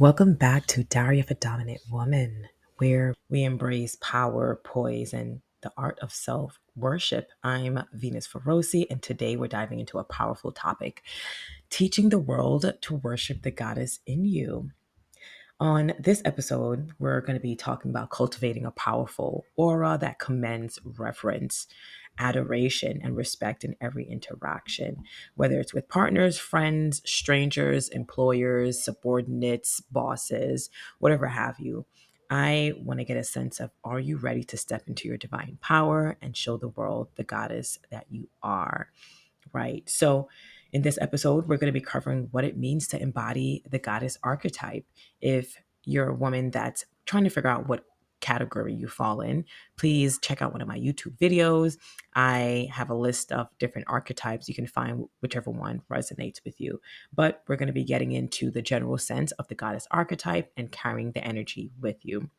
Welcome back to Diary of a Dominant Woman, where we embrace power, poise, and the art of self worship. I'm Venus Feroci, and today we're diving into a powerful topic: teaching the world to worship the goddess in you. On this episode, we're going to be talking about cultivating a powerful aura that commends reverence, adoration, and respect in every interaction, whether it's with partners, friends, strangers, employers, subordinates, bosses, whatever have you. I want to get a sense of, are you ready to step into your divine power and show the world the goddess that you are? Right. So, in this episode, we're going to be covering what it means to embody the goddess archetype. If you're a woman that's trying to figure out what category you fall in, please check out one of my YouTube videos. I have a list of different archetypes. You can find whichever one resonates with you. But we're going to be getting into the general sense of the goddess archetype and carrying the energy with you.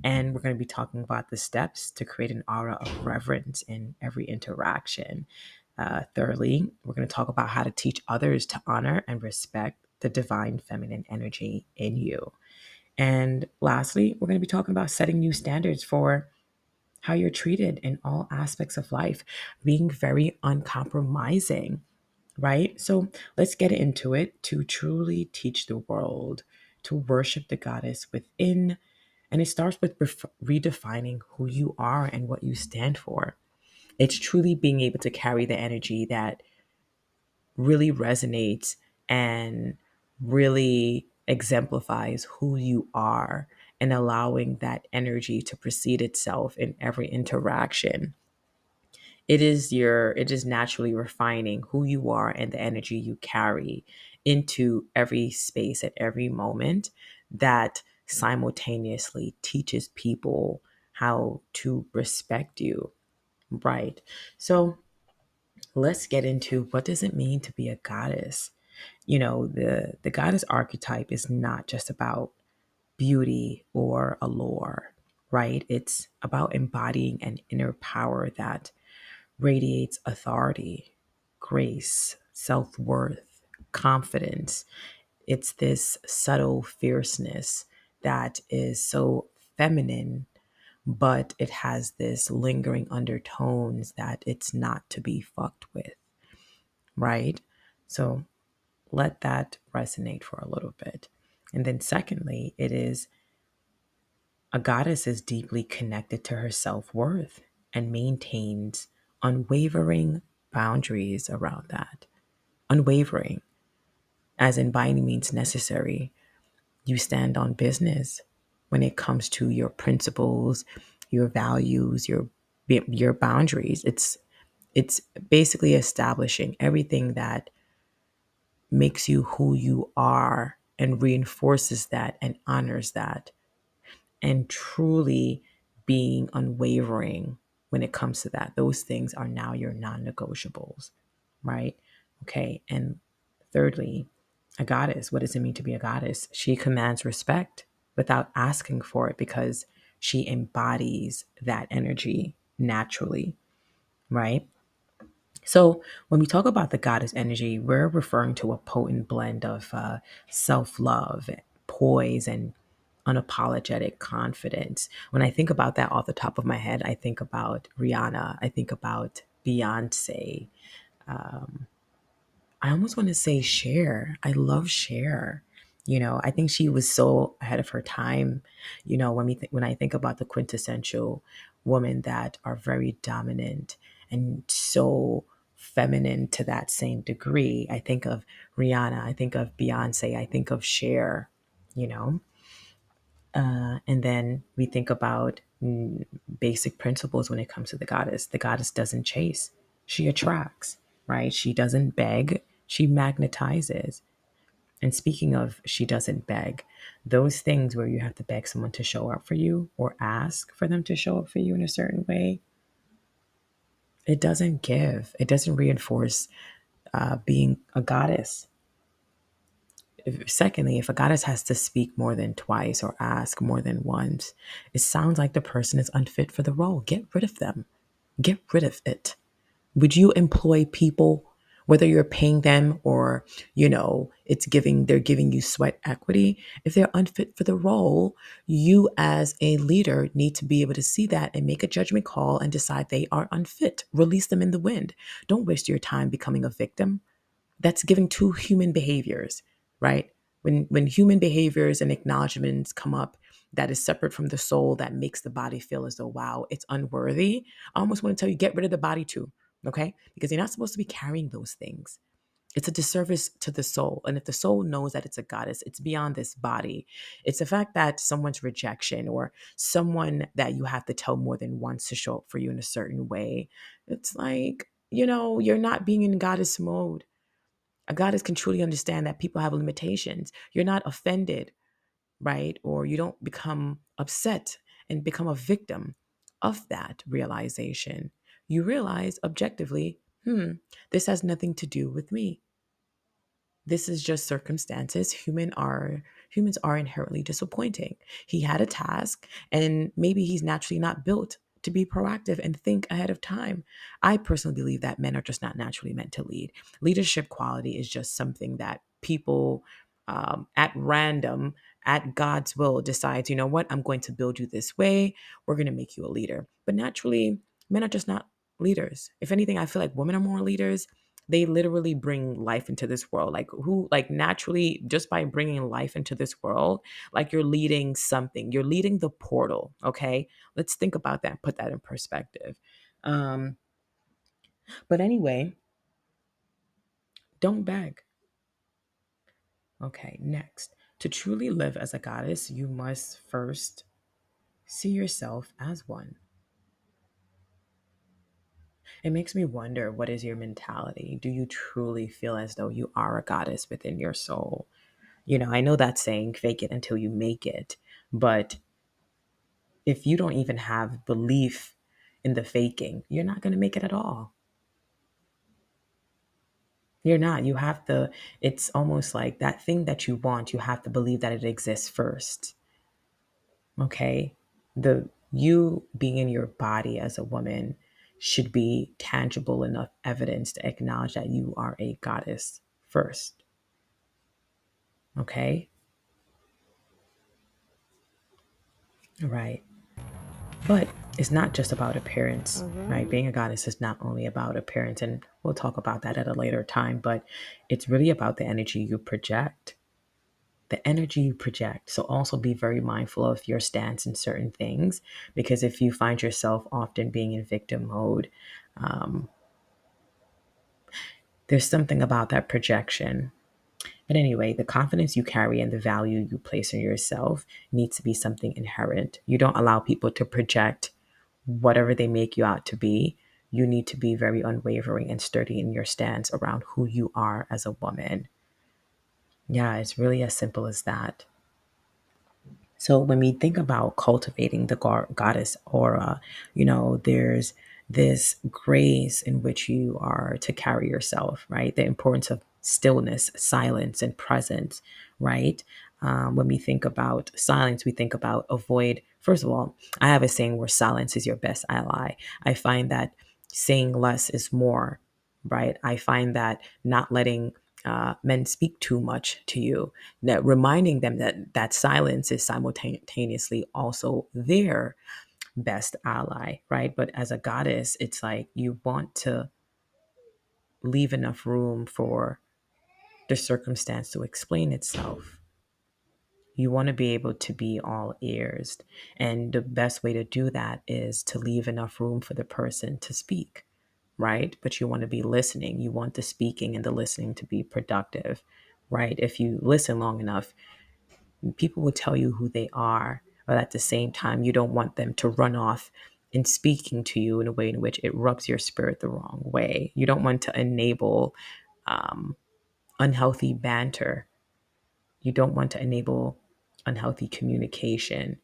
And we're going to be talking about the steps to create an aura of reverence in every interaction. Thirdly, we're going to talk about how to teach others to honor and respect the divine feminine energy in you. And lastly, we're going to be talking about setting new standards for how you're treated in all aspects of life, being very uncompromising, right? So let's get into it to truly teach the world to worship the goddess within. And it starts with redefining who you are and what you stand for. It's truly being able to carry the energy that really resonates and really exemplifies who you are and allowing that energy to precede itself in every interaction. It is naturally refining who you are and the energy you carry into every space at every moment that simultaneously teaches people how to respect you. Right. So let's get into, what does it mean to be a goddess? The goddess archetype is not just about beauty or allure, right? It's about embodying an inner power that radiates authority, grace, self-worth, confidence. It's this subtle fierceness that is so feminine, but it has this lingering undertones that it's not to be fucked with, right? So let that resonate for a little bit. And then secondly, it is, a goddess is deeply connected to her self-worth and maintains unwavering boundaries around that. Unwavering, as in by any means necessary. You stand on business when it comes to your principles, your values, your boundaries. It's basically establishing everything that makes you who you are and reinforces that and honors that, and truly being unwavering when it comes to that. Those things are now your non-negotiables, right? Okay. And thirdly, a goddess, what does it mean to be a goddess? She commands respect without asking for it because she embodies that energy naturally, right? So when we talk about the goddess energy, we're referring to a potent blend of self-love, poise, and unapologetic confidence. When I think about that off the top of my head, I think about Rihanna. I think about Beyonce. Um, I almost want to say Cher. I love Cher. I think she was so ahead of her time. When I think about the quintessential women that are very dominant and so feminine to that same degree, I think of Rihanna. I think of Beyonce. I think of Cher. You know, and then we think about basic principles when it comes to the goddess. The goddess doesn't chase, she attracts, right? She doesn't beg, she magnetizes. And speaking of, she doesn't beg, those things where you have to beg someone to show up for you or ask for them to show up for you in a certain way, it doesn't give, it doesn't reinforce being a goddess. Secondly, if a goddess has to speak more than twice or ask more than once, it sounds like the person is unfit for the role. Get rid of them. Get rid of it. Would you employ people Whether you're paying them or, they're giving you sweat equity. If they're unfit for the role, you as a leader need to be able to see that and make a judgment call and decide they are unfit. Release them in the wind. Don't waste your time becoming a victim. That's giving two human behaviors, right? When human behaviors and acknowledgments come up that is separate from the soul, that makes the body feel as though, wow, it's unworthy. I almost want to tell you, get rid of the body too, okay? Because you're not supposed to be carrying those things. It's a disservice to the soul. And if the soul knows that it's a goddess, it's beyond this body. It's the fact that someone's rejection or someone that you have to tell more than once to show up for you in a certain way. It's like, you're not being in goddess mode. A goddess can truly understand that people have limitations. You're not offended, right? Or you don't become upset and become a victim of that realization. You realize objectively, this has nothing to do with me. This is just circumstances. Humans are inherently disappointing. He had a task and maybe he's naturally not built to be proactive and think ahead of time. I personally believe that men are just not naturally meant to lead. Leadership quality is just something that people at random, at God's will, decides, you know what, I'm going to build you this way. We're going to make you a leader. But naturally, men are just not leaders. If anything, I feel like women are more leaders. They literally bring life into this world, like naturally, just by bringing life into this world, like you're leading something, you're leading the portal. Okay, let's think about that, put that in perspective. um but anyway, don't beg. Okay, next, to truly live as a goddess, you must first see yourself as one. It makes me wonder, what is your mentality? Do you truly feel as though you are a goddess within your soul? I know that saying, fake it until you make it. But if you don't even have belief in the faking, you're not going to make it at all. You're not. You have to, it's almost like that thing that you want, you have to believe that it exists first. Okay? You being in your body as a woman should be tangible enough evidence to acknowledge that you are a goddess first. Okay? Right. But it's not just about appearance, right? Being a goddess is not only about appearance, and we'll talk about that at a later time, but it's really about the energy you project. The energy you project. So also be very mindful of your stance in certain things, because if you find yourself often being in victim mode, um, there's something about that projection. But anyway, the confidence you carry and the value you place in yourself needs to be something inherent. You don't allow people to project whatever they make you out to be. You need to be very unwavering and sturdy in your stance around who you are as a woman. Yeah, it's really as simple as that. So when we think about cultivating the goddess aura, there's this grace in which you are to carry yourself, right? The importance of stillness, silence, and presence, right? When we think about silence, we think about avoid. First of all, I have a saying where silence is your best ally. I find that saying less is more, right? I find that not letting men speak too much to you, that reminding them that silence is simultaneously also their best ally, right? But as a goddess, it's like you want to leave enough room for the circumstance to explain itself. You want to be able to be all ears. And the best way to do that is to leave enough room for the person to speak, right? But you want to be listening. You want the speaking and the listening to be productive, right? If you listen long enough, people will tell you who they are, but at the same time, you don't want them to run off in speaking to you in a way in which it rubs your spirit the wrong way. You don't want to enable um, unhealthy banter. You don't want to enable unhealthy communication,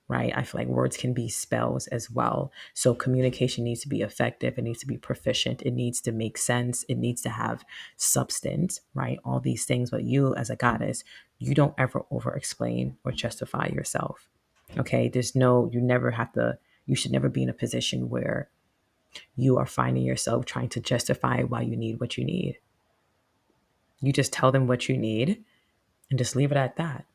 right? I feel like words can be spells as well. So communication needs to be effective. It needs to be proficient. It needs to make sense. It needs to have substance, right? All these things. But you, as a goddess, you don't ever over explain or justify yourself. Okay. You never have to, you should never be in a position where You are finding yourself trying to justify why you need what you need. You just tell them what you need and just leave it at that.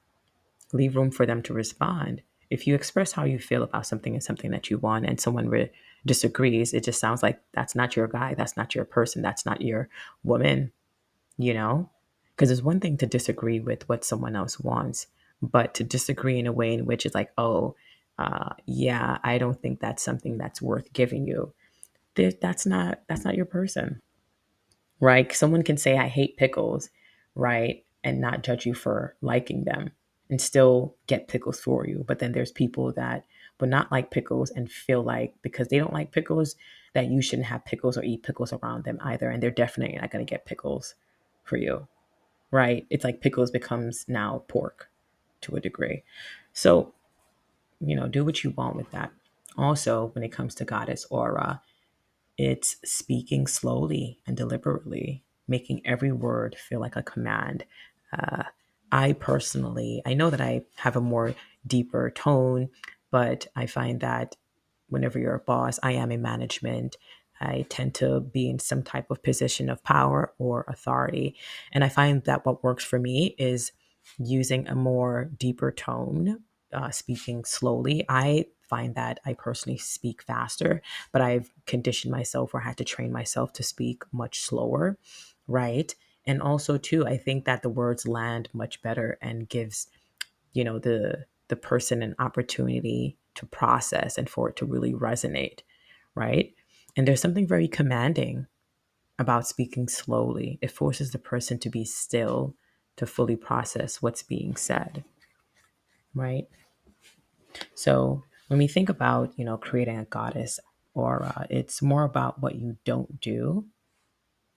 Leave room for them to respond. If you express how you feel about something and something that you want, and someone disagrees, it just sounds like that's not your guy, that's not your person, that's not your woman, you know? Because it's one thing to disagree with what someone else wants, but to disagree in a way in which it's like, oh, yeah, I don't think that's something that's worth giving you. That's not your person, right? Someone can say I hate pickles, right, and not judge you for liking them, and still get pickles for you. But then there's people that would not like pickles and feel like because they don't like pickles that you shouldn't have pickles or eat pickles around them either, and they're definitely not going to get pickles for you, right? It's like pickles becomes now pork to a degree. So, do what you want with that. Also, when it comes to goddess aura, it's speaking slowly and deliberately, making every word feel like a command. Uh, I know that I have a more deeper tone, but I find that whenever you're a boss, I am in management. I tend to be in some type of position of power or authority. And I find that what works for me is using a more deeper tone, speaking slowly. I find that I personally speak faster, but I've conditioned myself or had to train myself to speak much slower, right? And also too, I think that the words land much better and gives, the person an opportunity to process and for it to really resonate, right? And there's something very commanding about speaking slowly. It forces the person to be still to fully process what's being said, right? So when we think about, creating a goddess aura, it's more about what you don't do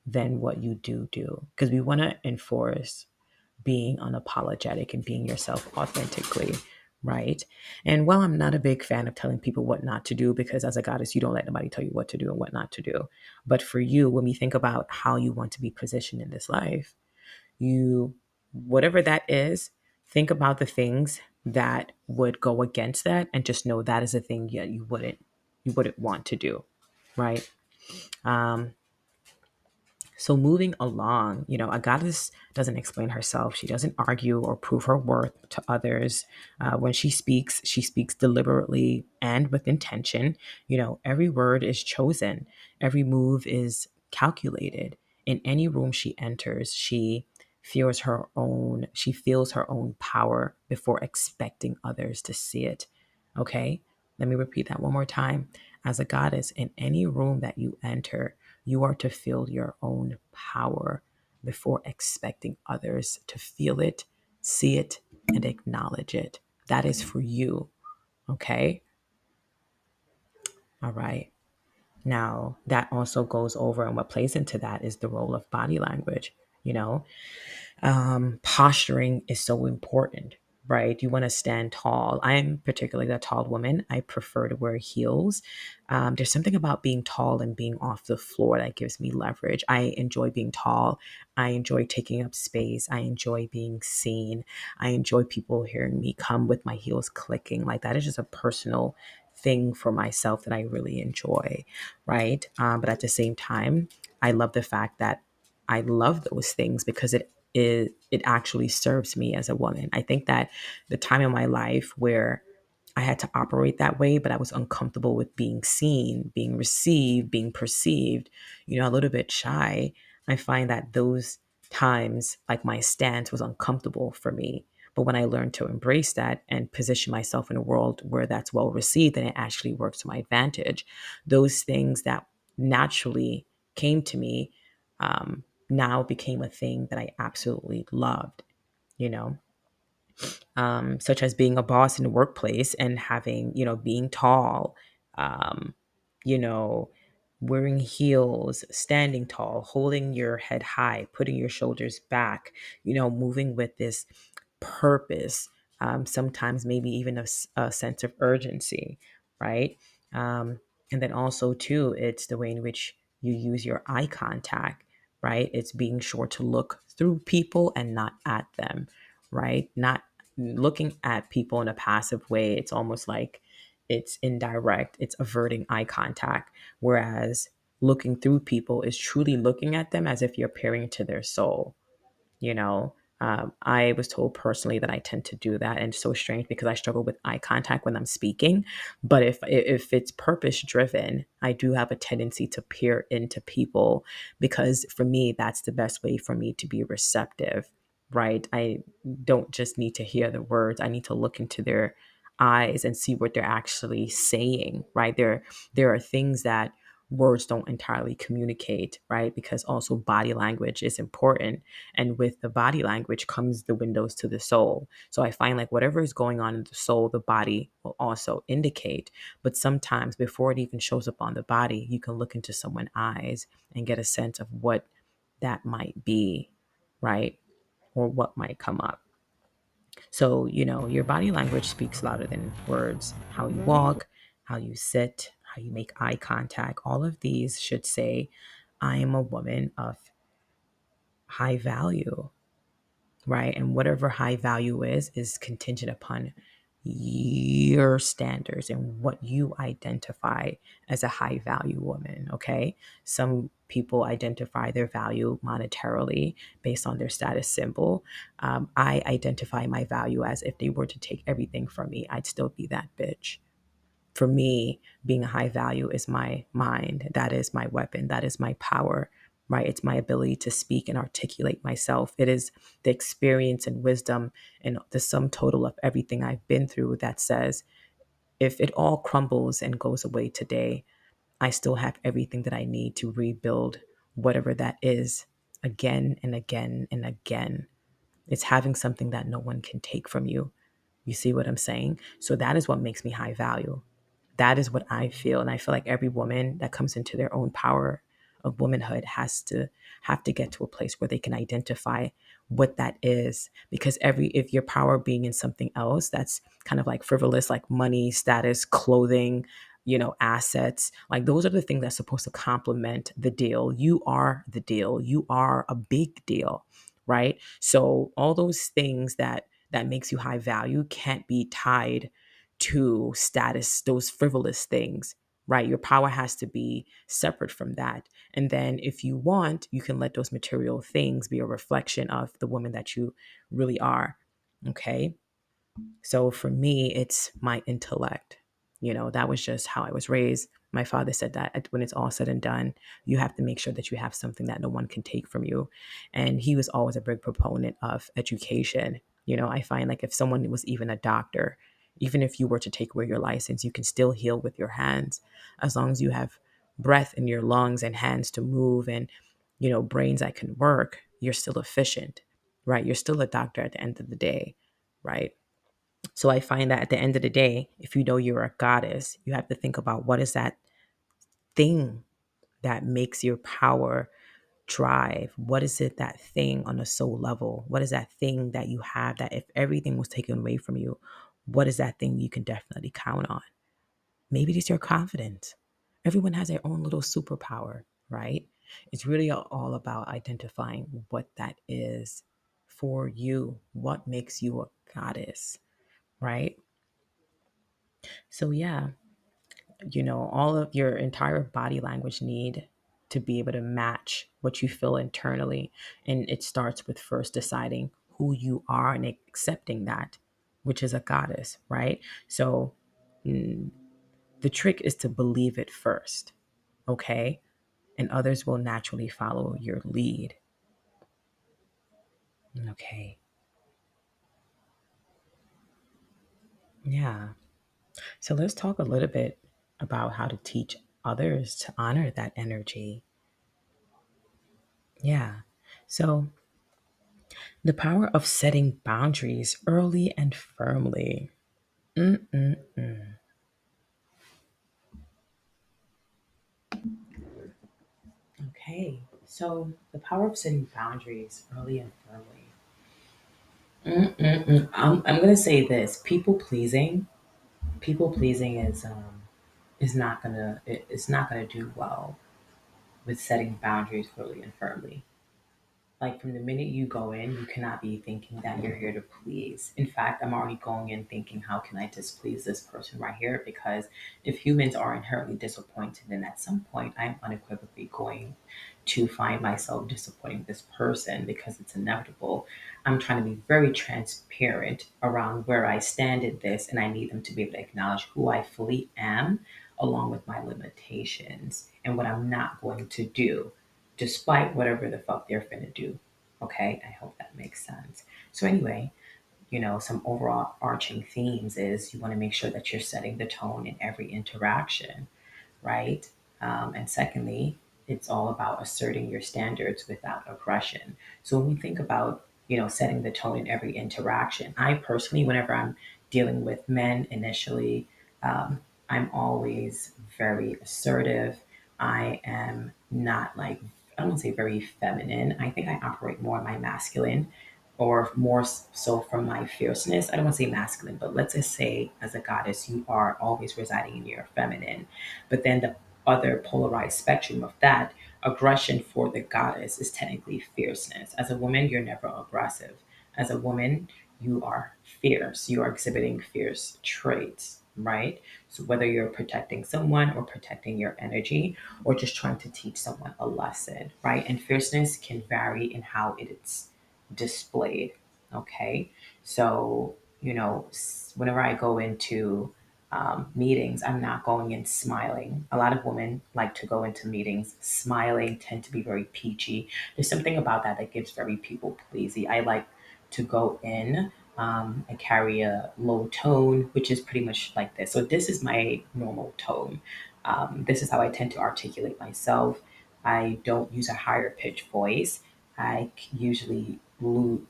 than what you do. Because we want to enforce being unapologetic and being yourself authentically, right? And while I'm not a big fan of telling people what not to do, because as a goddess, you don't let nobody tell you what to do and what not to do. But for you, when we think about how you want to be positioned in this life, you, whatever that is, think about the things that would go against that and just know that is a thing you wouldn't want to do, right? Um, so moving along, a goddess doesn't explain herself. She doesn't argue or prove her worth to others. When she speaks deliberately and with intention. Every word is chosen. Every move is calculated. In any room she enters, she feels her own power before expecting others to see it. Okay? Let me repeat that one more time. As a goddess, in any room that you enter, you are to feel your own power before expecting others to feel it, see it, and acknowledge it. That is for you. Okay? All right. Now, that also goes over, and what plays into that is the role of body language. You know, Posturing is so important, right? You want to stand tall. I'm particularly a tall woman. I prefer to wear heels. There's something about being tall and being off the floor that gives me leverage. I enjoy being tall. I enjoy taking up space. I enjoy being seen. I enjoy people hearing me come with my heels clicking. Like that is just a personal thing for myself that I really enjoy, right? But at the same time, I love the fact that I love those things because it actually serves me as a woman. I think that the time in my life where I had to operate that way, but I was uncomfortable with being seen, being received, being perceived, a little bit shy. I find that those times, like my stance was uncomfortable for me. But when I learned to embrace that and position myself in a world where that's well received, then it actually works to my advantage. Those things that naturally came to me now became a thing that I absolutely loved, you know, such as being a boss in the workplace and having, being tall, um, you know, wearing heels, standing tall, holding your head high, putting your shoulders back, moving with this purpose, sometimes maybe even a sense of urgency, right? And then also, too, it's the way in which you use your eye contact, right? It's being sure to look through people and not at them, right? Not looking at people in a passive way. It's almost like it's indirect, it's averting eye contact. Whereas looking through people is truly looking at them as if you're peering into their soul. you know I was told personally that I tend to do that, and it's so strange because I struggle with eye contact when I'm speaking. But if it's purpose driven, I do have a tendency to peer into people, because for me that's the best way for me to be receptive, right? I don't just need to hear the words, I need to look into their eyes and see what they're actually saying, right? There are things that words don't entirely communicate, right? Because also body language is important, and with the body language comes the windows to the soul. So I find like whatever is going on in the soul, the body will also indicate. But sometimes before it even shows up on the body, you can look into someone's eyes and get a sense of what that might be, right? Or what might come up. So, your body language speaks louder than words. How you walk, how you sit, how you make eye contact, all of these should say, I am a woman of high value, right? And whatever high value is contingent upon your standards and what you identify as a high value woman. Okay. Some people identify their value monetarily based on their status symbol. I identify my value as if they were to take everything from me, I'd still be that bitch. For me, being a high value is my mind. That is my weapon. That is my power, right? It's my ability to speak and articulate myself. It is the experience and wisdom and the sum total of everything I've been through that says, if it all crumbles and goes away today, I still have everything that I need to rebuild whatever that is again and again and again. It's having something that no one can take from you. You see what I'm saying? So that is what makes me high value. That is what I feel. And I feel like every woman that comes into their own power of womanhood has to have to get to a place where they can identify what that is. Because if your power being in something else that's kind of like frivolous, like money, status, clothing, assets, like those are the things that's supposed to complement the deal. You are the deal. You are a big deal, right? So all those things that makes you high value can't be tied to status, those frivolous things, right? Your power has to be separate from that. And then if you want, you can let those material things be a reflection of the woman that you really are. Okay. So for me, it's my intellect. That was just how I was raised. My father said that when it's all said and done, you have to make sure that you have something that no one can take from you. And he was always a big proponent of education. I find like if someone was even a doctor, even if you were to take away your license, you can still heal with your hands as long as you have breath in your lungs and hands to move and, brains that can work, you're still efficient, right? You're still a doctor at the end of the day, right? So I find that at the end of the day, if you know you're a goddess, you have to think about what is that thing that makes your power drive? What is it, that thing on a soul level? What is that thing that you have that if everything was taken away from you, what is that thing you can definitely count on? Maybe it's your confidence. Everyone has their own little superpower, right? It's really all about identifying what that is for you. What makes you a goddess, right? So yeah, all of your entire body language need to be able to match what you feel internally. And it starts with first deciding who you are and accepting that, which is a goddess, right? So mm, the trick is to believe it first, okay? And others will naturally follow your lead. Okay. Yeah. So let's talk a little bit about how to teach others to honor that energy. Yeah. So the power of setting boundaries early and firmly. Mm-mm-mm. Okay, so the power of setting boundaries early and firmly. Mm-mm-mm. I'm gonna say this: people pleasing is not it's not gonna do well with setting boundaries early and firmly. like from the minute you go in, you cannot be thinking that you're here to please. In fact, I'm already going in thinking, how can I displease this person right here? Because if humans are inherently disappointed, then at some point I'm unequivocally going to find myself disappointing this person because it's inevitable. I'm trying to be very transparent around where I stand in this, and I need them to be able to acknowledge who I fully am, along with my limitations and what I'm not going to do, despite whatever the fuck they're finna do. Okay, I hope that makes sense. So, anyway, some overall arching themes is you want to make sure that you're setting the tone in every interaction, right? And secondly, it's all about asserting your standards without aggression. So when we think about, setting the tone in every interaction, I personally, whenever I'm dealing with men initially, I'm always very assertive. I am not like, I don't want to say very feminine. I think I operate more in my masculine, or more so from my fierceness. I don't want to say masculine, but let's just say as a goddess, you are always residing in your feminine. But then the other polarized spectrum of that, aggression for the goddess is technically fierceness. As a woman, you're never aggressive. As a woman, you are fierce. You are exhibiting fierce traits, right? So whether you're protecting someone or protecting your energy or just trying to teach someone a lesson, right? And fierceness can vary in how it's displayed. Okay. So, whenever I go into meetings, I'm not going in smiling. A lot of women like to go into meetings smiling, tend to be very peachy. There's something about that that gives very people pleasy. I like to go in and carry a low tone, which is pretty much like this. So, this is my normal tone. This is how I tend to articulate myself. I don't use a higher pitch voice. I usually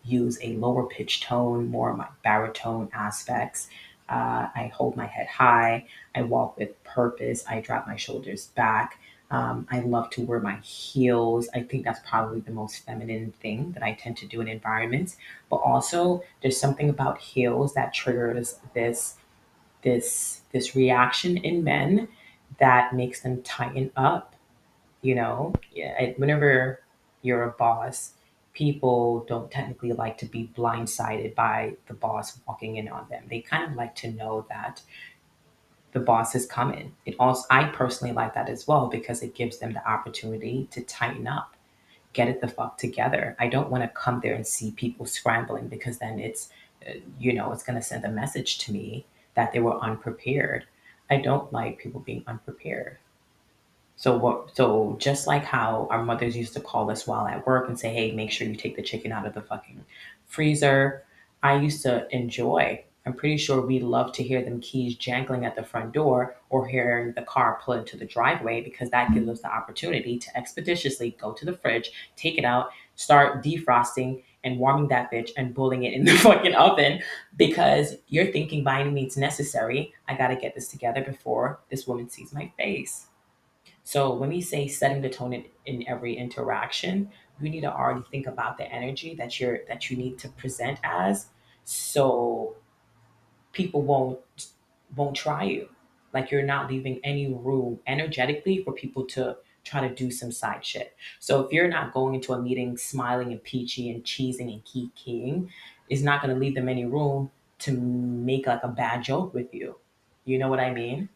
use a lower pitch tone, more of my baritone aspects. I hold my head high. I walk with purpose. I drop my shoulders back. I love to wear my heels. I think that's probably the most feminine thing that I tend to do in environments. But also, there's something about heels that triggers this reaction in men that makes them tighten up. Yeah, whenever you're a boss, people don't technically like to be blindsided by the boss walking in on them. They kind of like to know that the boss is coming. It also, I personally like that as well because it gives them the opportunity to tighten up, get it the fuck together. I don't want to come there and see people scrambling because then it's going to send a message to me that they were unprepared. I don't like people being unprepared. So just like how our mothers used to call us while at work and say, "Hey, make sure you take the chicken out of the fucking freezer." I used to enjoy. I'm pretty sure we love to hear them keys jangling at the front door or hearing the car pull into the driveway because that gives us the opportunity to expeditiously go to the fridge, take it out, start defrosting and warming that bitch and pulling it in the fucking oven because you're thinking by any means necessary, I got to get this together before this woman sees my face. So when we say setting the tone in every interaction, you need to already think about the energy that you need to present as, so people won't try you. Like you're not leaving any room energetically for people to try to do some side shit. So if you're not going into a meeting smiling and peachy and cheesing and keying, it's not going to leave them any room to make like a bad joke with you. You know what I mean?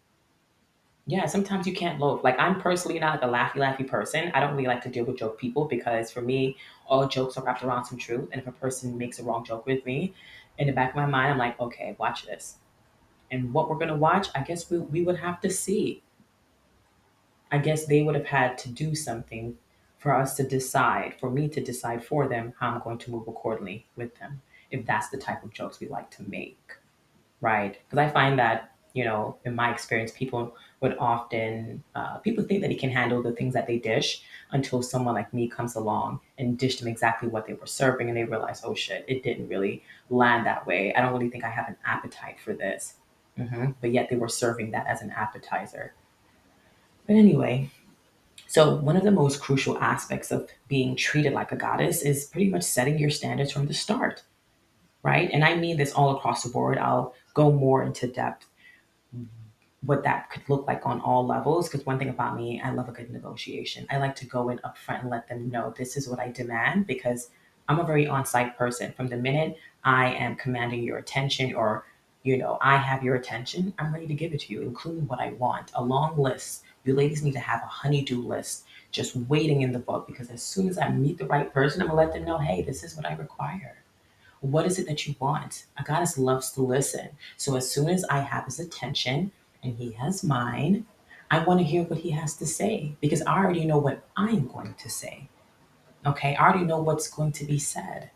Yeah, sometimes you can't loaf. Like I'm personally not like a laughy person. I don't really like to deal with joke people because for me, all jokes are wrapped around some truth. And if a person makes a wrong joke with me, in the back of my mind, I'm like, okay, watch this. And what we're gonna watch, I guess we would have to see. I guess they would have had to do something for us to decide, for me to decide for them how I'm going to move accordingly with them, if that's the type of jokes we like to make. Right. Because I find that, in my experience, people would often, people think that he can handle the things that they dish until someone like me comes along and dished them exactly what they were serving. And they realize, oh shit, it didn't really land that way. I don't really think I have an appetite for this. But yet they were serving that as an appetizer. But anyway, so one of the most crucial aspects of being treated like a goddess is pretty much setting your standards from the start. Right. And I mean this all across the board. I'll go more into depth what that could look like on all levels. Because one thing about me, I love a good negotiation. I like to go in upfront and let them know this is what I demand, because I'm a very on-site person. From the minute I am commanding your attention, or I have your attention, I'm ready to give it to you, including what I want. A long list. You ladies need to have a honey-do list just waiting in the book, because as soon as I meet the right person, I'm gonna let them know, hey, this is what I require. What is it that you want? A goddess loves to listen. So as soon as I have his attention and he has mine, I want to hear what he has to say, because I already know what I'm going to say. Okay. I already know what's going to be said.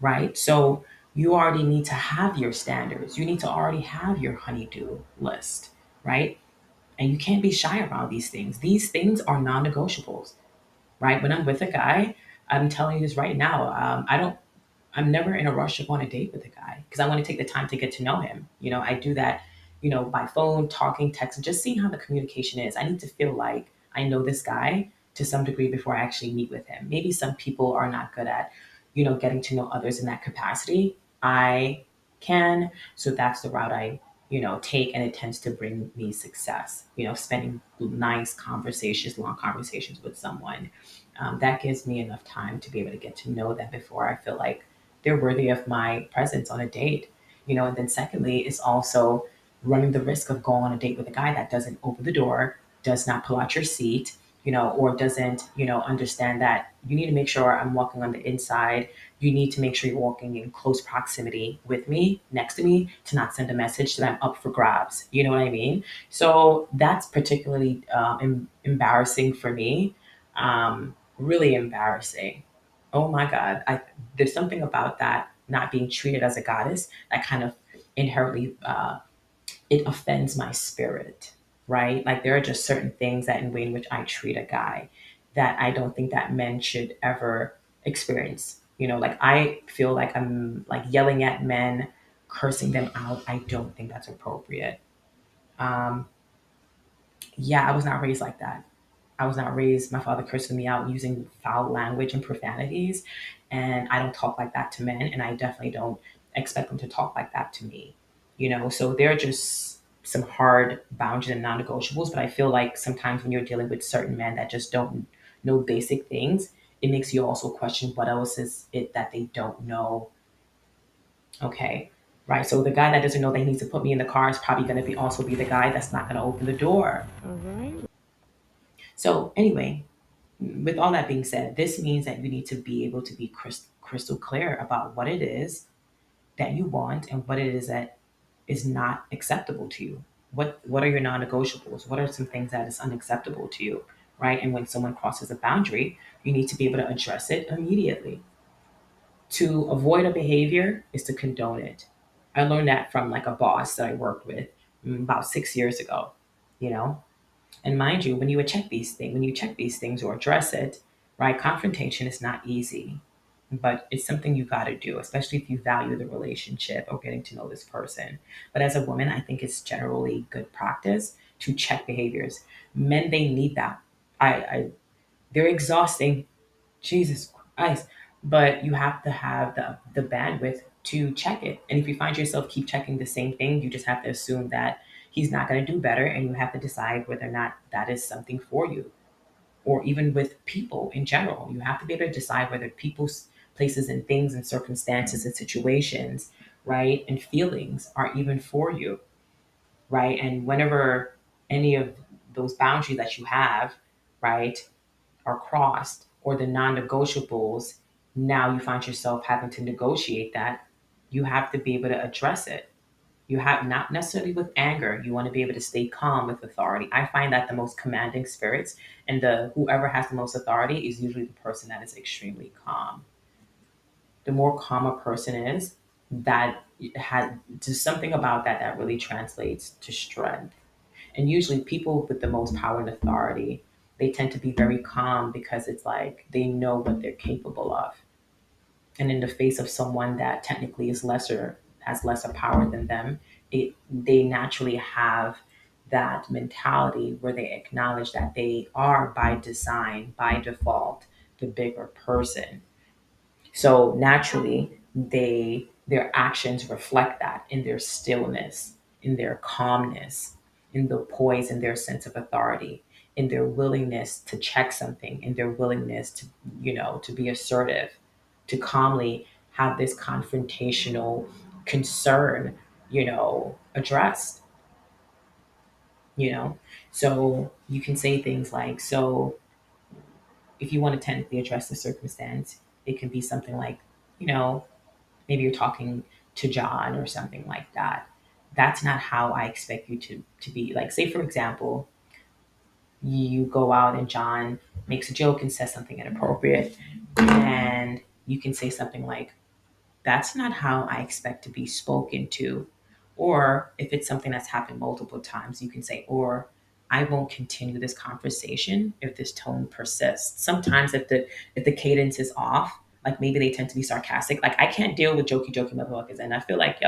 Right. So you already need to have your standards. You need to already have your honeydew list. Right. And you can't be shy around these things. These things are non negotiables. Right. When I'm with a guy, I'm telling you this right now. I'm never in a rush to go on a date with a guy, because I want to take the time to get to know him. I do that, by phone, talking, text, just seeing how the communication is. I need to feel like I know this guy to some degree before I actually meet with him. Maybe some people are not good at, getting to know others in that capacity. I can. So that's the route I, take, and it tends to bring me success. Spending nice conversations, long conversations with someone. That gives me enough time to be able to get to know them before I feel like they're worthy of my presence on a date. And then secondly, it's also running the risk of going on a date with a guy that doesn't open the door, does not pull out your seat, or doesn't, understand that you need to make sure I'm walking on the inside. You need to make sure you're walking in close proximity with me, next to me, to not send a message that I'm up for grabs. You know what I mean? So that's particularly embarrassing for me. Really embarrassing. Oh my God. There's something about that not being treated as a goddess that kind of inherently it offends my spirit, right? Like there are just certain things that in way in which I treat a guy that I don't think that men should ever experience. Like I feel like I'm like yelling at men, cursing them out. I don't think that's appropriate. Um, yeah, I was not raised like that. I was not raised, my father cursing me out using foul language and profanities. And I don't talk like that to men. And I definitely don't expect them to talk like that to me. So there are just some hard boundaries and non negotiables. But I feel like sometimes when you're dealing with certain men that just don't know basic things, it makes you also question what else is it that they don't know. Okay. Right. So the guy that doesn't know that he needs to put me in the car is probably going to be also be the guy that's not going to open the door. All right. So anyway, with all that being said, this means that you need to be able to be crystal clear about what it is that you want and what it is that is not acceptable to you. What are your non-negotiables? What are some things that is unacceptable to you, right? And when someone crosses a boundary, you need to be able to address it immediately. To avoid a behavior is to condone it. I learned that from like a boss that I worked with about 6 years ago. You know, and mind you, when you check these things or address it, right, confrontation is not easy, but it's something you got to do, especially if you value the relationship or getting to know this person. But as a woman, I think it's generally good practice to check behaviors. Men, they need that. They're exhausting. Jesus Christ. But you have to have the bandwidth to check it. And if you find yourself keep checking the same thing, you just have to assume that he's not going to do better. And you have to decide whether or not that is something for you. Or even with people in general, you have to be able to decide whether people's places and things and circumstances and situations, right, and feelings are even for you, right? And whenever any of those boundaries that you have, right, are crossed or the non-negotiables, now you find yourself having to negotiate that, you have to be able to address it. You have not necessarily with anger, you want to be able to stay calm with authority. I find that the most commanding spirits and the whoever has the most authority is usually the person that is extremely calm. The more calm a person is, that had just something about that that really translates to strength. And usually people with the most power and authority, they tend to be very calm because it's like they know what they're capable of. And in the face of someone that technically is lesser, has lesser power than them, they naturally have that mentality where they acknowledge that they are by design, by default, the bigger person. So naturally, their actions reflect that in their stillness, in their calmness. in the poise and their sense of authority, in their willingness to check something, in their willingness to, to be assertive, to calmly have this confrontational concern, addressed, you know? So you can say things like, so if you want to technically address the circumstance, it can be something like, you know, maybe you're talking to John or something like that. That's not how I expect you to be. Like, say for example, you go out and John makes a joke and says something inappropriate, and you can say something like, that's not how I expect to be spoken to. Or if it's something that's happened multiple times, you can say, or I won't continue this conversation if this tone persists. Sometimes if the cadence is off, like maybe they tend to be sarcastic. Like I can't deal with jokey motherfuckers. And I feel like,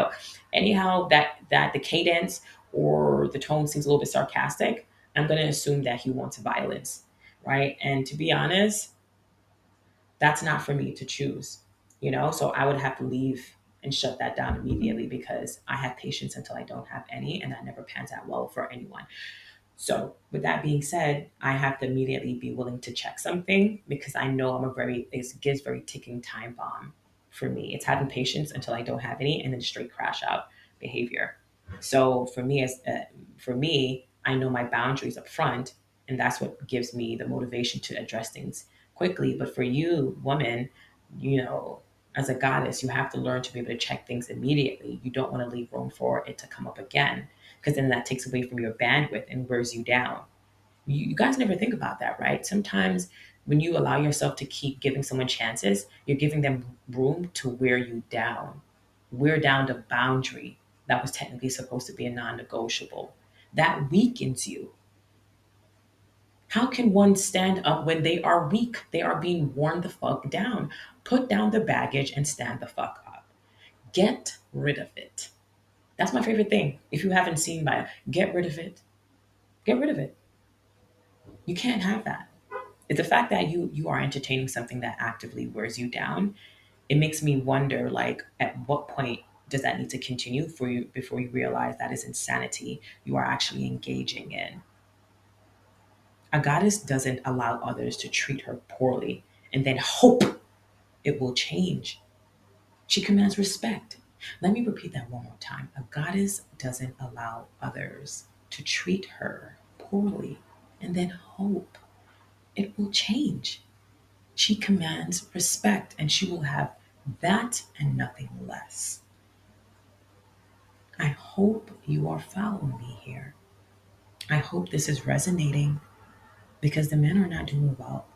anyhow that the cadence or the tone seems a little bit sarcastic, I'm gonna assume that he wants violence. Right. And to be honest, that's not for me to choose, so I would have to leave and shut that down immediately because I have patience until I don't have any, and that never pans out well for anyone. So, with that being said, I have to immediately be willing to check something because I know it gives very ticking time bomb for me. It's having patience until I don't have any, and then straight crash out behavior. So for me, I know my boundaries up front, and that's what gives me the motivation to address things quickly. But for you, woman, you know, as a goddess, you have to learn to be able to check things immediately. You don't want to leave room for it to come up again because then that takes away from your bandwidth and wears you down. You guys never think about that, right? Sometimes when you allow yourself to keep giving someone chances, you're giving them room to wear down the boundary that was technically supposed to be a non negotiable. That weakens you. How can one stand up when they are weak? They are being worn the fuck down. Put down the baggage and stand the fuck up. Get rid of it. That's my favorite thing. If you haven't seen by get rid of it. Get rid of it. You can't have that. It's the fact that you are entertaining something that actively wears you down. It makes me wonder, like, at what point does that need to continue for you before you realize that is insanity you are actually engaging in? A goddess doesn't allow others to treat her poorly and then hope it will change. She commands respect. Let me repeat that one more time. A goddess doesn't allow others to treat her poorly and then hope it will change. She commands respect, and she will have that and nothing less. I hope you are following me here. I hope this is resonating because the men are not doing well.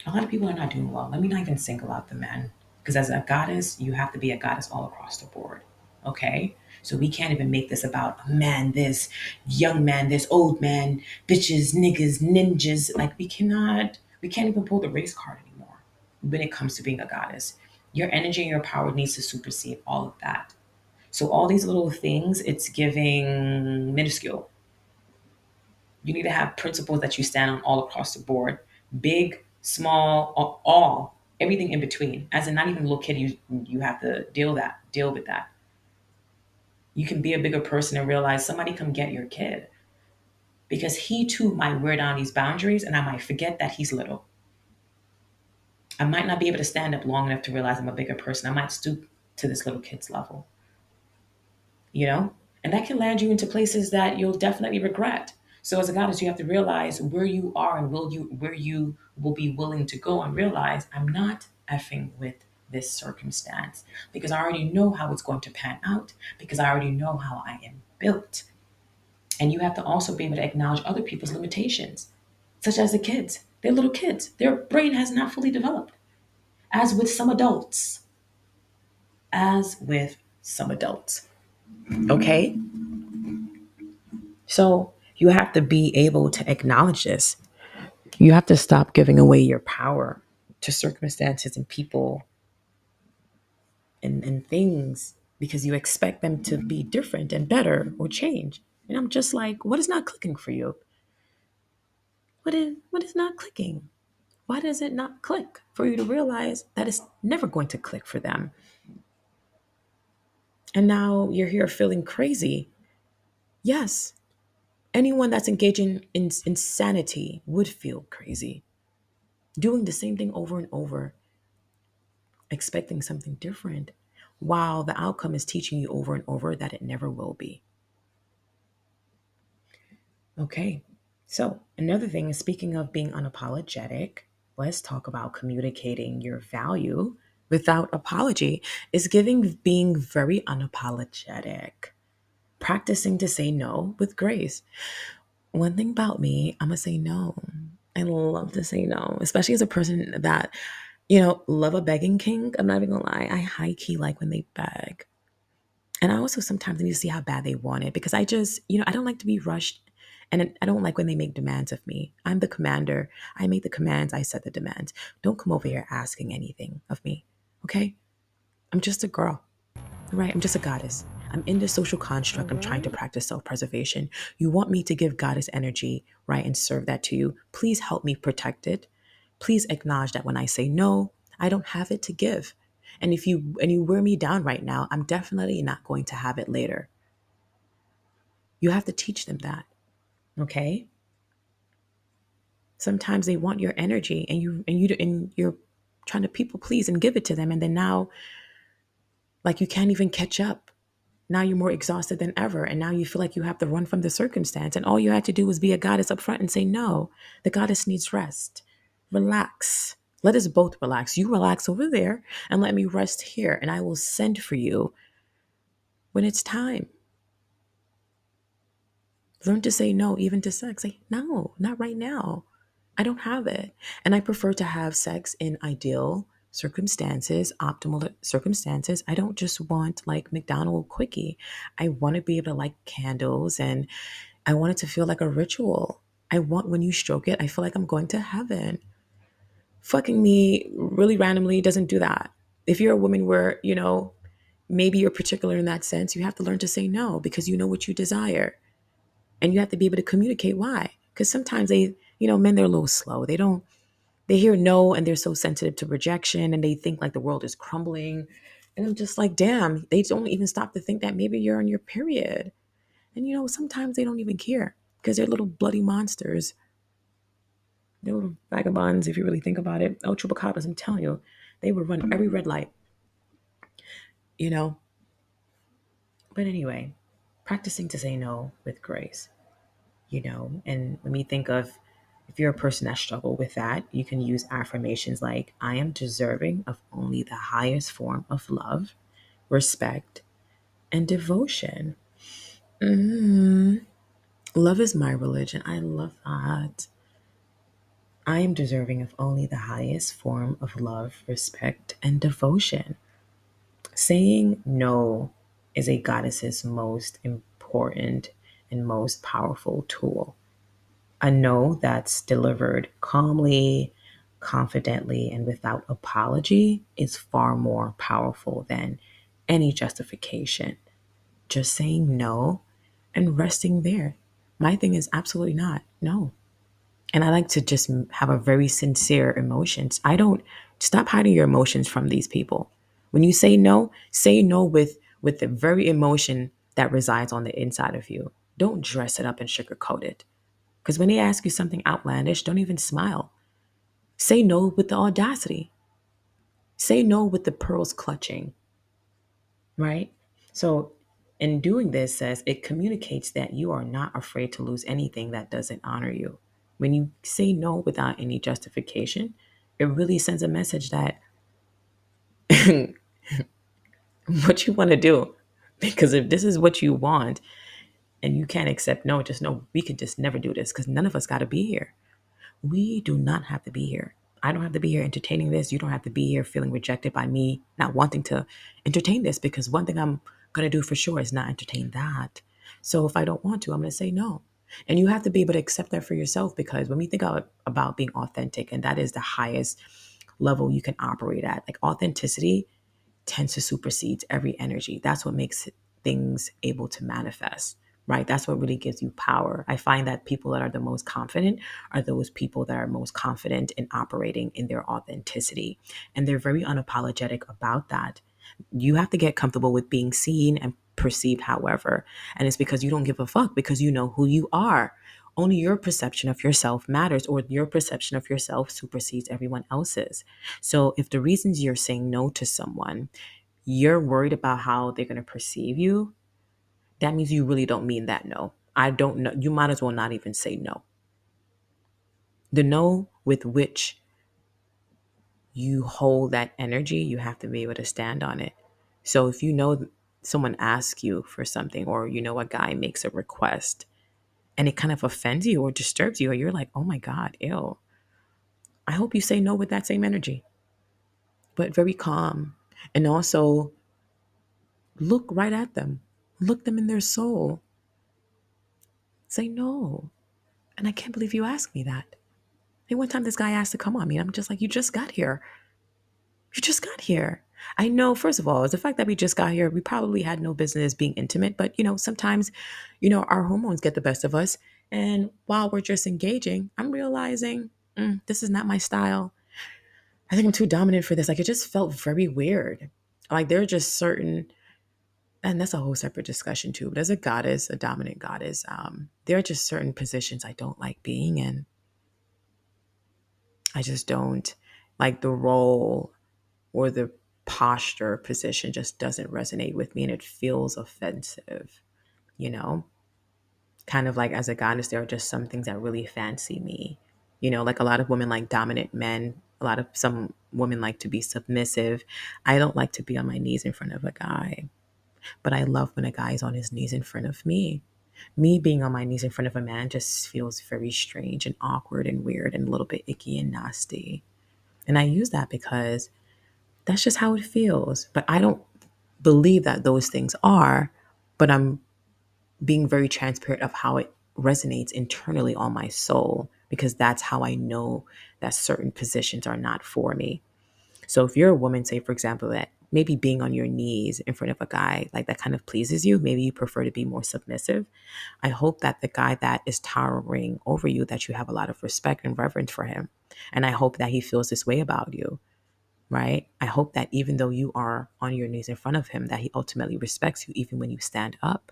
A lot of people are not doing well. Let me not even single out the men because as a goddess, you have to be a goddess all across the board. Okay? So we can't even make this about a man, this young man, this old man, bitches, niggas, ninjas. Like we can't even pull the race card anymore when it comes to being a goddess. Your energy and your power needs to supersede all of that. So all these little things, it's giving minuscule. You need to have principles that you stand on all across the board, big, small, all, everything in between. As in, not even little kid, you have to deal with that. You can be a bigger person and realize somebody come get your kid because he too might wear down these boundaries, and I might forget that he's little. I might not be able to stand up long enough to realize I'm a bigger person. I might stoop to this little kid's level, you know? And that can land you into places that you'll definitely regret. So as a goddess, you have to realize where you are and where you will be willing to go and realize I'm not effing with this circumstance because I already know how it's going to pan out because I already know how I am built. And you have to also be able to acknowledge other people's limitations, such as the kids. They're little kids. Their brain has not fully developed, as with some adults. As with some adults. Okay? So you have to be able to acknowledge this. You have to stop giving away your power to circumstances and people and things because you expect them to be different and better or change. And I'm just like, what is not clicking for you? What is not clicking? Why does it not click for you to realize that it's never going to click for them? And now you're here feeling crazy. Yes, Anyone that's engaging in insanity would feel crazy. Doing the same thing over and over, expecting something different, while the outcome is teaching you over and over that it never will be. Okay, so another thing is, speaking of being unapologetic, let's talk about communicating your value without apology, is giving being very unapologetic. Practicing to say no with grace. One thing about me, I'm gonna say no. I love to say no, especially as a person that, love a begging king. I'm not even gonna lie. I high key like when they beg. And I also sometimes need to see how bad they want it, because I just, I don't like to be rushed. And I don't like when they make demands of me. I'm the commander. I make the commands. I set the demands. Don't come over here asking anything of me. Okay? I'm just a girl. Right? I'm just a goddess. I'm in this social construct. I'm trying to practice self preservation. You want me to give goddess energy, right? And serve that to you. Please help me protect it. Please acknowledge that when I say no, I don't have it to give. And if you wear me down right now, I'm definitely not going to have it later. You have to teach them that. Okay? Sometimes they want your energy, and you're trying to people please and give it to them, and then now, like, you can't even catch up. Now you're more exhausted than ever, and now you feel like you have to run from the circumstance, and all you had to do was be a goddess up front and say no. The goddess needs rest. Relax. Let us both relax. You relax over there and let me rest here, and I will send for you when it's time. Learn to say no, even to sex. Say, no, not right now. I don't have it. And I prefer to have sex in ideal circumstances, optimal circumstances. I don't just want like McDonald's quickie. I want to be able to light candles, and I want it to feel like a ritual. I want when you stroke it, I feel like I'm going to heaven. Fucking me really randomly doesn't do that. If you're a woman where, maybe you're particular in that sense, you have to learn to say no, because you know what you desire. And you have to be able to communicate why. Because sometimes men, they're a little slow. They hear no and they're so sensitive to rejection, and they think like the world is crumbling. And I'm just like, damn, they don't even stop to think that maybe you're on your period. And sometimes they don't even care, because they're little bloody monsters. They're little vagabonds, if you really think about it. Oh, chupacabras, I'm telling you, they would run every red light, you know? But anyway, practicing to say no with grace. And let me think of, if you're a person that struggle with that, you can use affirmations like, I am deserving of only the highest form of love, respect, and devotion. Love is my religion. I love that. I am deserving of only the highest form of love, respect, and devotion. Saying no is a goddess's most important and most powerful tool. A no that's delivered calmly, confidently, and without apology is far more powerful than any justification. Just saying no and resting there. My thing is absolutely not. No. And I like to just have a very sincere emotions. I don't Stop hiding your emotions from these people. When you say no with the very emotion that resides on the inside of you. Don't dress it up and sugarcoat it. Because when they ask you something outlandish, don't even smile. Say no with the audacity. Say no with the pearls clutching, right? So, in doing this, says it communicates that you are not afraid to lose anything that doesn't honor you. When you say no without any justification, it really sends a message that what you want to do. Because if this is what you want and you can't accept no, just know we could just never do this, because none of us got to be here. We do not have to be here. I don't have to be here entertaining this. You don't have to be here feeling rejected by me, not wanting to entertain this, because one thing I'm going to do for sure is not entertain that. So if I don't want to, I'm going to say no. And you have to be able to accept that for yourself, because when we think about being authentic, and that is the highest level you can operate at, like authenticity tends to supersede every energy. That's what makes things able to manifest, right? That's what really gives you power. I find that people that are the most confident are those people that are most confident in operating in their authenticity. And they're very unapologetic about that. You have to get comfortable with being seen and perceived however. And it's because you don't give a fuck, because you know who you are. Only your perception of yourself matters, or your perception of yourself supersedes everyone else's. So if the reasons you're saying no to someone, you're worried about how they're going to perceive you, that means you really don't mean that no. I don't know. You might as well not even say no. The no with which you hold that energy, you have to be able to stand on it. So if you know someone asks you for something, or you know a guy makes a request and it kind of offends you or disturbs you, or you're like, oh my God, ew. I hope you say no with that same energy, but very calm. And also look right at them. Look them in their soul. Say no. And I can't believe you asked me that. Hey, one time this guy asked to come on me. I'm just like, you just got here. You just got here. I know, first of all, is the fact that we just got here, we probably had no business being intimate, but sometimes, our hormones get the best of us. And while we're just engaging, I'm realizing this is not my style. I think I'm too dominant for this. Like, it just felt very weird. Like, there are just certain, and that's a whole separate discussion too, but as a goddess, a dominant goddess, there are just certain positions I don't like being in. I just don't like the role, or the posture position just doesn't resonate with me, and it feels offensive, you know? Kind of like, as a goddess, there are just some things that really fancy me. Like a lot of women like dominant men, some women like to be submissive. I don't like to be on my knees in front of a guy, but I love when a guy is on his knees in front of me. Me being on my knees in front of a man just feels very strange and awkward and weird and a little bit icky and nasty. And I use that because that's just how it feels. But I don't believe that those things are, but I'm being very transparent of how it resonates internally on my soul, because that's how I know that certain positions are not for me. So if you're a woman, say for example, that maybe being on your knees in front of a guy, like that kind of pleases you, maybe you prefer to be more submissive. I hope that the guy that is towering over you, that you have a lot of respect and reverence for him. And I hope that he feels this way about you, right? I hope that even though you are on your knees in front of him, that he ultimately respects you even when you stand up,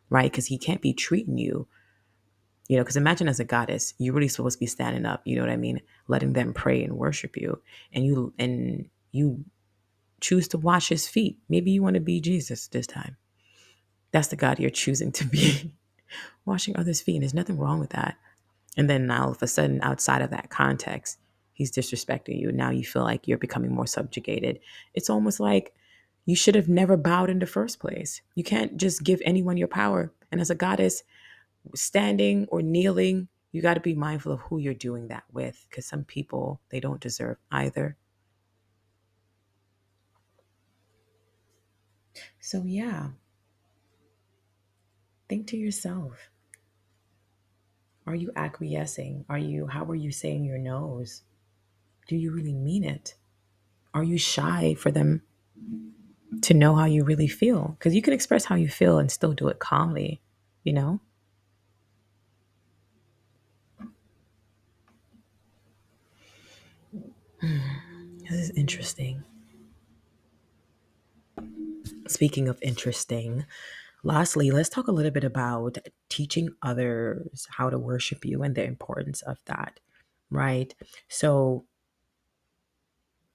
right? Because he can't be treating you, because imagine, as a goddess, you're really supposed to be standing up, you know what I mean? Letting them pray and worship you. And you choose to wash his feet. Maybe you want to be Jesus this time. That's the God you're choosing to be, washing others' feet. And there's nothing wrong with that. And then now, all of a sudden, outside of that context, he's disrespecting you. Now you feel like you're becoming more subjugated. It's almost like you should have never bowed in the first place. You can't just give anyone your power. And as a goddess, standing or kneeling, you got to be mindful of who you're doing that with, because some people, they don't deserve either. So, yeah, think to yourself, are you acquiescing? How are you saying your no's? Do you really mean it? Are you shy for them to know how you really feel? Because you can express how you feel and still do it calmly, you know? This is interesting. Speaking of interesting, lastly, let's talk a little bit about teaching others how to worship you and the importance of that, right? So,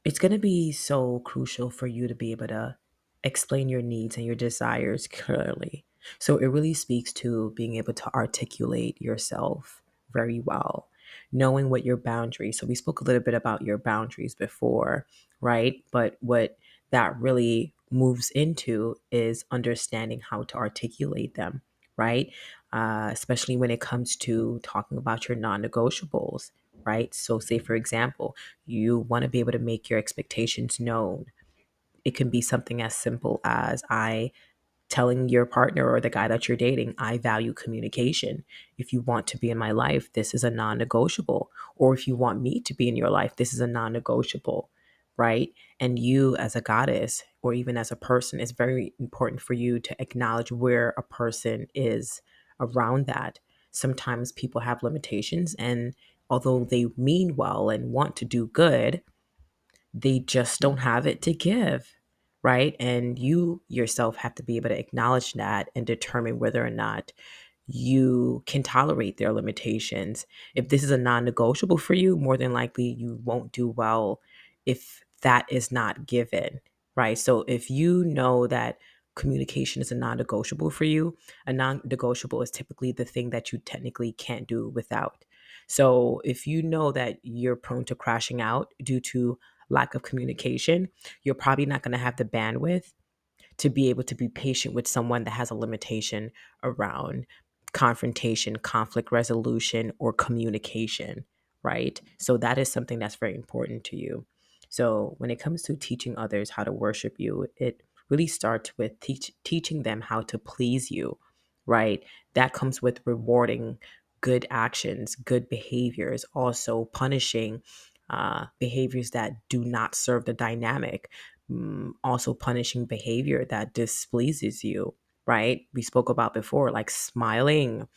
it's going to be so crucial for you to be able to explain your needs and your desires clearly. So it really speaks to being able to articulate yourself very well, knowing what your boundaries. So we spoke a little bit about your boundaries before, right? But what that really moves into is understanding how to articulate them, right? Especially when it comes to talking about your non-negotiables, right? So say, for example, you want to be able to make your expectations known. It can be something as simple as I telling your partner or the guy that you're dating, I value communication. If you want to be in my life, this is a non negotiable. Or if you want me to be in your life, this is a non negotiable, right? And you, as a goddess, or even as a person, it's very important for you to acknowledge where a person is around that. Sometimes people have limitations, and although they mean well and want to do good, they just don't have it to give, right? And you yourself have to be able to acknowledge that and determine whether or not you can tolerate their limitations. If this is a non negotiable for you, more than likely you won't do well if that is not given, right? So if you know that communication is a non negotiable for you, a non negotiable is typically the thing that you technically can't do without. So if you know that you're prone to crashing out due to lack of communication, you're probably not going to have the bandwidth to be able to be patient with someone that has a limitation around confrontation, conflict resolution, or communication, right? So that is something that's very important to you. So when it comes to teaching others how to worship you, it really starts with teaching them how to please you, right? That comes with rewarding good actions, good behaviors, also punishing behaviors that do not serve the dynamic, also punishing behavior that displeases you, right? We spoke about before, like smiling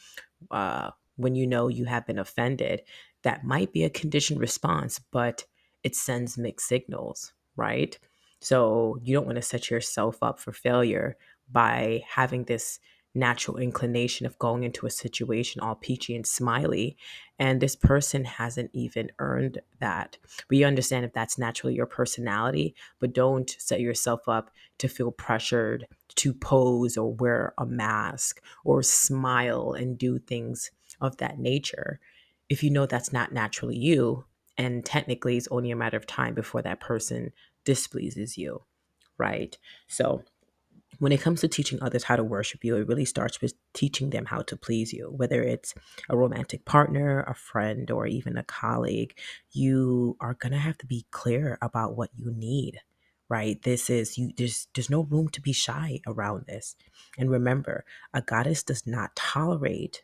when you know you have been offended. That might be a conditioned response, but it sends mixed signals, right? So you don't want to set yourself up for failure by having this natural inclination of going into a situation all peachy and smiley, and this person hasn't even earned that. We understand if that's naturally your personality, but don't set yourself up to feel pressured to pose or wear a mask or smile and do things of that nature if you know that's not naturally you. And technically, it's only a matter of time before that person displeases you, right? So, when it comes to teaching others how to worship you, it really starts with teaching them how to please you, whether it's a romantic partner, a friend, or even a colleague. You are going to have to be clear about what you need, right? This is you there's no room to be shy around this. And remember, a goddess does not tolerate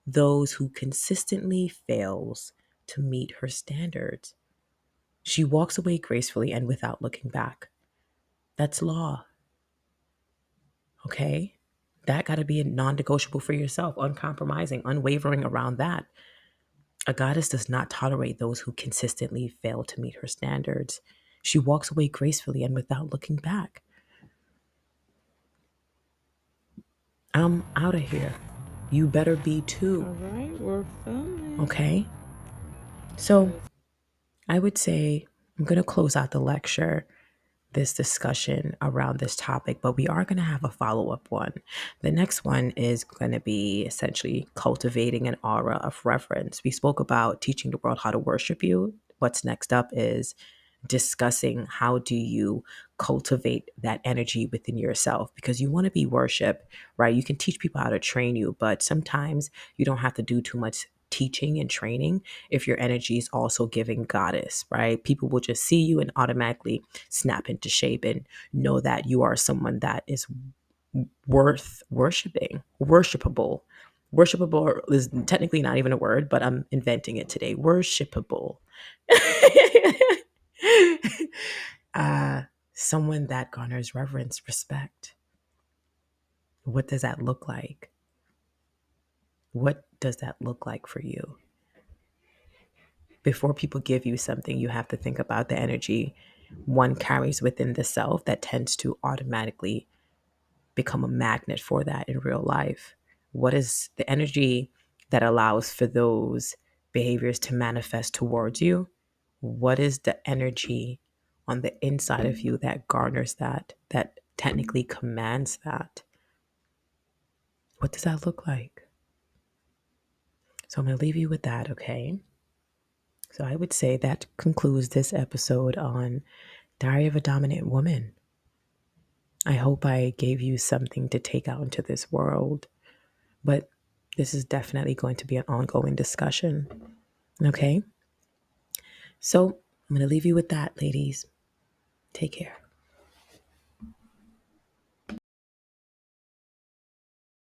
those who consistently fails to meet her standards. She walks away gracefully and without looking back. That's law, okay? That got to be a non negotiable for yourself, uncompromising, unwavering around that. A goddess does not tolerate those who consistently fail to meet her standards. She walks away gracefully and without looking back. I'm out of here. You better be too. All right, we're filming. Okay? So I would say I'm going to close out the lecture, this discussion around this topic, but we are going to have a follow up one. The next one is going to be essentially cultivating an aura of reverence. We spoke about teaching the world how to worship you. What's next up is discussing how do you cultivate that energy within yourself, because you want to be worshiped, right? You can teach people how to train you, but sometimes you don't have to do too much teaching and training if your energy is also giving goddess, right? People will just see you and automatically snap into shape and know that you are someone that is worth worshiping, worshipable. Worshipable is technically not even a word, but I'm inventing it today. Worshipable. uh, Someone that garners reverence, respect. What does that look like? What does that look like for you? Before people give you something, you have to think about the energy one carries within the self that tends to automatically become a magnet for that in real life. What is the energy that allows for those behaviors to manifest towards you? What is the energy on the inside of you that garners that, that technically commands that? What does that look like? So I'm going to leave you with that, okay? So I would say that concludes this episode on Diary of a Dominant Woman. I hope I gave you something to take out into this world, but this is definitely going to be an ongoing discussion, okay? So I'm going to leave you with that, ladies. Take care.